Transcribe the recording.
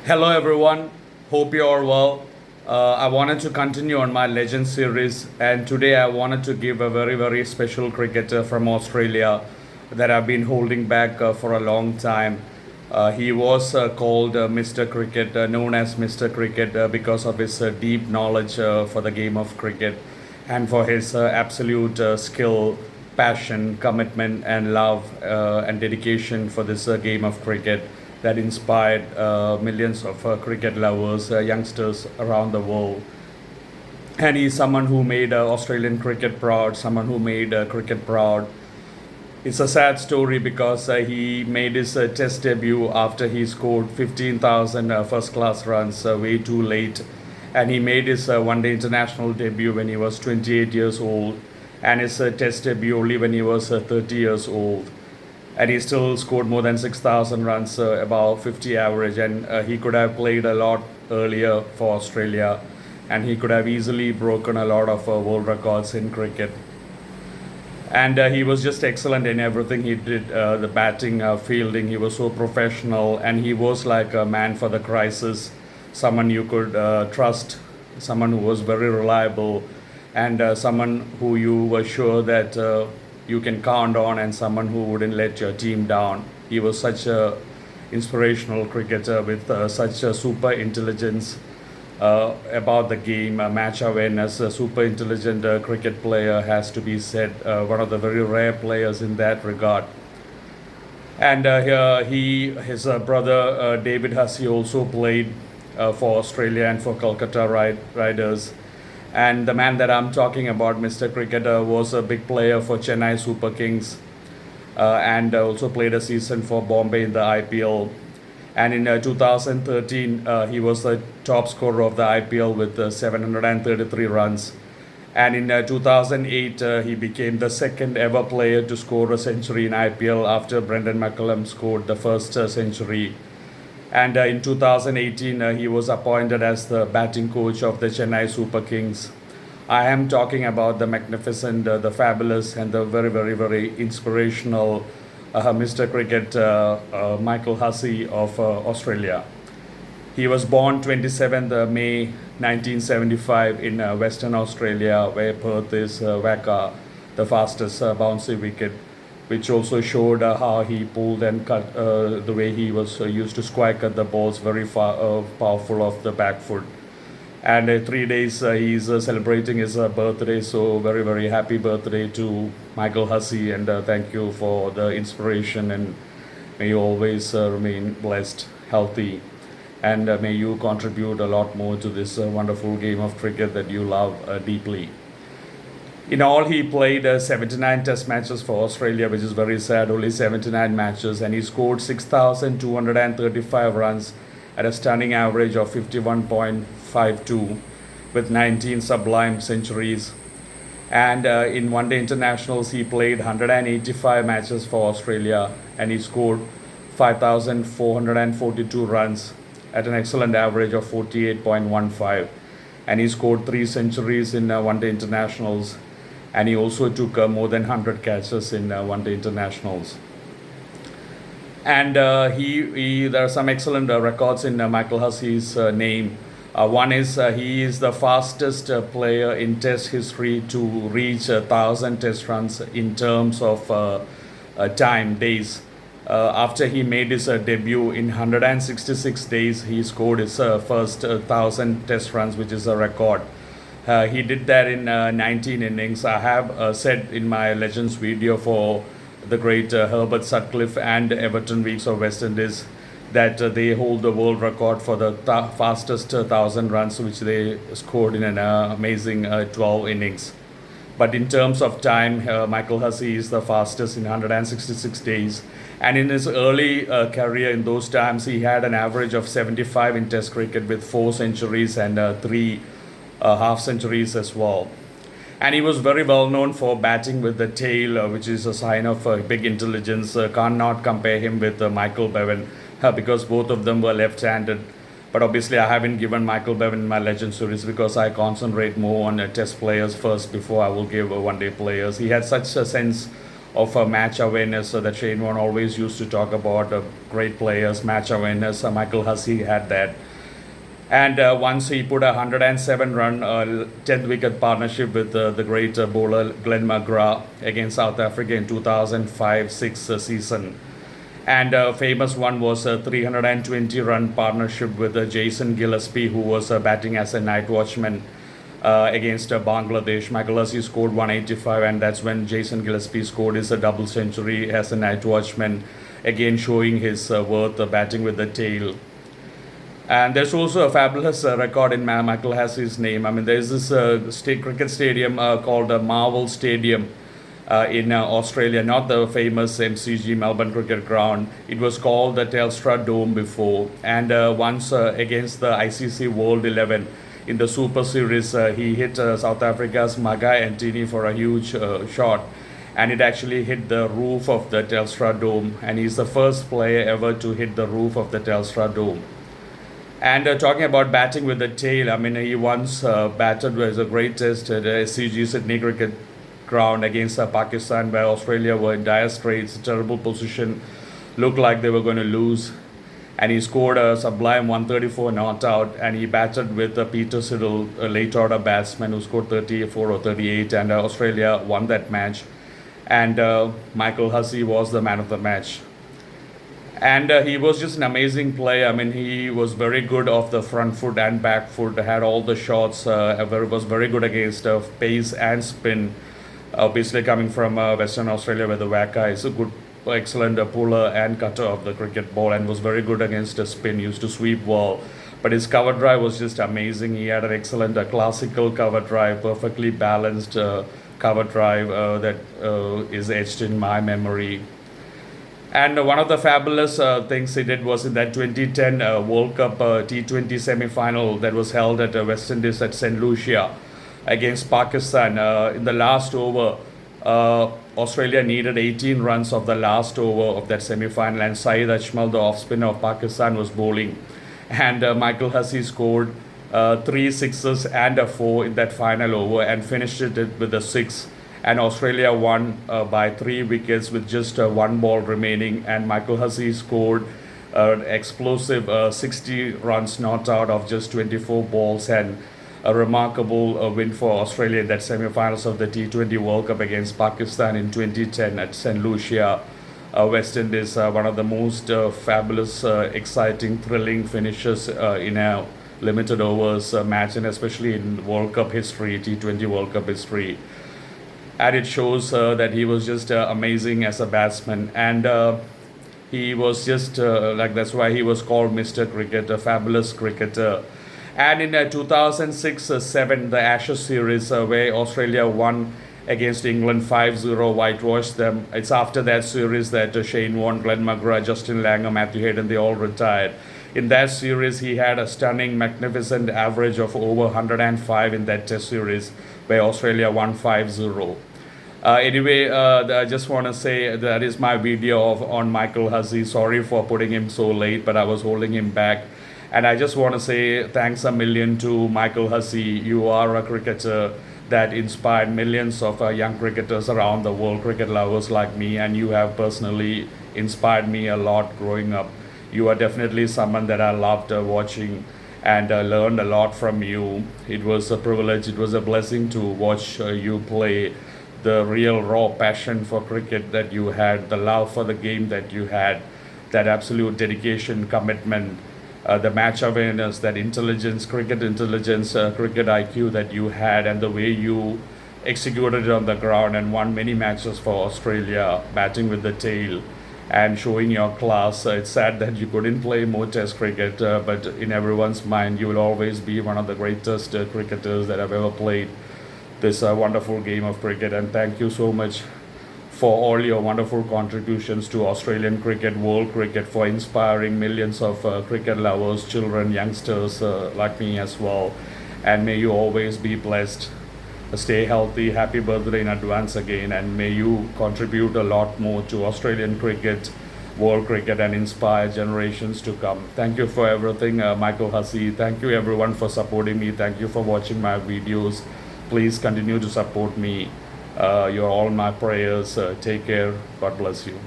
Hello, everyone. Hope you are well. I wanted to continue on my legend series, and today I wanted to give a very, very special cricketer from Australia that I've been holding back for a long time. He was called Mr. Cricket, known as Mr. Cricket, because of his deep knowledge for the game of cricket and for his absolute skill, passion, commitment, and love and dedication for this game of cricket that inspired millions of cricket lovers, youngsters around the world. And he's someone who made Australian cricket proud, someone who made cricket proud. It's a sad story because he made his test debut after he scored 15,000 first class runs way too late. And he made his one day international debut when he was 28 years old, and his test debut only when he was 30 years old. And he still scored more than 6,000 runs, about 50 average. And he could have played a lot earlier for Australia, and he could have easily broken a lot of world records in cricket. And he was just excellent in everything he did, the batting, fielding. He was so professional, and he was like a man for the crisis, someone you could trust, someone who was very reliable, and someone who you were sure that you can count on, and someone who wouldn't let your team down. He was such a inspirational cricketer with such a super intelligence about the game, match awareness. A super intelligent cricket player has to be said, one of the very rare players in that regard. And his brother David Hussey also played for Australia and for Kolkata Riders. And the man that I'm talking about, Mr. Cricketer, was a big player for Chennai Super Kings and also played a season for Bombay in the IPL. And in 2013, he was the top scorer of the IPL with 733 runs. And in 2008, he became the second ever player to score a century in IPL after Brendan McCullum scored the first century. And in 2018, he was appointed as the batting coach of the Chennai Super Kings. I am talking about the magnificent, the fabulous, and the very, very, very inspirational Mr. Cricket Michael Hussey of Australia. He was born 27th May 1975 in Western Australia, where Perth is Waka, the fastest bouncy wicket, which also showed how he pulled and cut, the way he was used to square cut the balls very powerful off the back foot. And 3 days he's celebrating his birthday, so very, very happy birthday to Michael Hussey, and thank you for the inspiration, and may you always remain blessed, healthy, and may you contribute a lot more to this wonderful game of cricket that you love deeply. In all, he played 79 test matches for Australia, which is very sad, only 79 matches, and he scored 6,235 runs at a stunning average of 51.52 with 19 sublime centuries. And in one day internationals, he played 185 matches for Australia, and he scored 5,442 runs at an excellent average of 48.15. And he scored three centuries in one day internationals, and he also took more than 100 catches in one day internationals. And there are some excellent records in Michael Hussey's name. One is he is the fastest player in Test history to reach 1,000 Test runs in terms of time, days. After he made his debut in 166 days, he scored his first 1,000 Test runs, which is a record. He did that in 19 innings. I have said in my Legends video for the great Herbert Sutcliffe and Everton Weeks of West Indies that they hold the world record for the fastest 1,000 runs, which they scored in an amazing 12 innings. But in terms of time, Michael Hussey is the fastest in 166 days. And in his early career, in those times, he had an average of 75 in Test cricket with 4 centuries and three half centuries as well. And he was very well known for batting with the tail, which is a sign of big intelligence. Cannot compare him with Michael Bevan because both of them were left-handed. But obviously, I haven't given Michael Bevan my legend series because I concentrate more on test players first before I will give one-day players. He had such a sense of match awareness that Shane Warne always used to talk about. Great players, match awareness. Michael Hussey had that. And once he put a 107 run, 10th wicket partnership with the great bowler Glenn McGrath against South Africa in 2005 6 season. And a famous one was a 320 run partnership with Jason Gillespie, who was batting as a night watchman against Bangladesh. Michael Hussey scored 185, and that's when Jason Gillespie scored his double century as a night watchman, again showing his worth batting with the tail. And there's also a fabulous record in Michael Hussey's name. I mean, there's this state cricket stadium called Marvel Stadium in Australia, not the famous MCG Melbourne Cricket Ground. It was called the Telstra Dome before. And once against the ICC World 11 in the Super Series, he hit South Africa's Magai Antony for a huge shot. And it actually hit the roof of the Telstra Dome. And he's the first player ever to hit the roof of the Telstra Dome. And talking about batting with the tail, I mean, he once batted with a great test at SCG Sydney Cricket Ground against Pakistan, where Australia were in dire straits, terrible position, looked like they were going to lose. And he scored a sublime 134 not out, and he batted with Peter Siddle, a late order batsman who scored 34 or 38, and Australia won that match. And Michael Hussey was the man of the match. And he was just an amazing player. I mean, he was very good off the front foot and back foot, had all the shots, was very good against pace and spin. Obviously, coming from Western Australia, where the Wacker is a good, excellent puller and cutter of the cricket ball, and was very good against a spin, used to sweep well. But his cover drive was just amazing. He had an excellent classical cover drive, perfectly balanced cover drive that is etched in my memory. And one of the fabulous things he did was in that 2010 World Cup T20 semi-final that was held at West Indies at St. Lucia against Pakistan. In the last over, Australia needed 18 runs of the last over of that semi-final, and Saeed Ajmal, the off-spinner of Pakistan, was bowling. And Michael Hussey scored 3 sixes and a 4 in that final over and finished it with a 6. And Australia won by 3 wickets with just 1 ball remaining. And Michael Hussey scored an explosive 60 runs not out of just 24 balls, and a remarkable win for Australia in that semi-finals of the T20 World Cup against Pakistan in 2010 at St. Lucia, West Indies. One of the most fabulous, exciting, thrilling finishes in a limited overs match, and especially in World Cup history, T20 World Cup history. And it shows that he was just amazing as a batsman, and he was just that's why he was called Mr. Cricket, a fabulous cricketer. And in 2006-7, the Ashes series, where Australia won against England 5-0, whitewashed them. It's after that series that Shane Warne, Glenn McGrath, Justin Langer, Matthew Hayden, they all retired. In that series, he had a stunning, magnificent average of over 105 in that test series, where Australia won 5-0. Anyway, I just want to say that is my video on Michael Hussey. Sorry for putting him so late, but I was holding him back. And I just want to say thanks a million to Michael Hussey. You are a cricketer that inspired millions of young cricketers around the world, cricket lovers like me, and you have personally inspired me a lot growing up. You are definitely someone that I loved watching and learned a lot from you. It was a privilege, it was a blessing to watch you play. The real raw passion for cricket that you had, the love for the game that you had, that absolute dedication, commitment, the match awareness, that intelligence, cricket IQ that you had, and the way you executed it on the ground and won many matches for Australia, batting with the tail and showing your class. It's sad that you couldn't play more test cricket, but in everyone's mind, you will always be one of the greatest cricketers that have ever played this wonderful game of cricket. And thank you so much for all your wonderful contributions to Australian cricket, world cricket, for inspiring millions of cricket lovers, children, youngsters like me as well. And may you always be blessed. Stay healthy. Happy birthday in advance again. And may you contribute a lot more to Australian cricket, world cricket, and inspire generations to come. Thank you for everything, Michael Hussey. Thank you everyone for supporting me. Thank you for watching my videos. Please continue to support me. You're all my prayers. Take care. God bless you.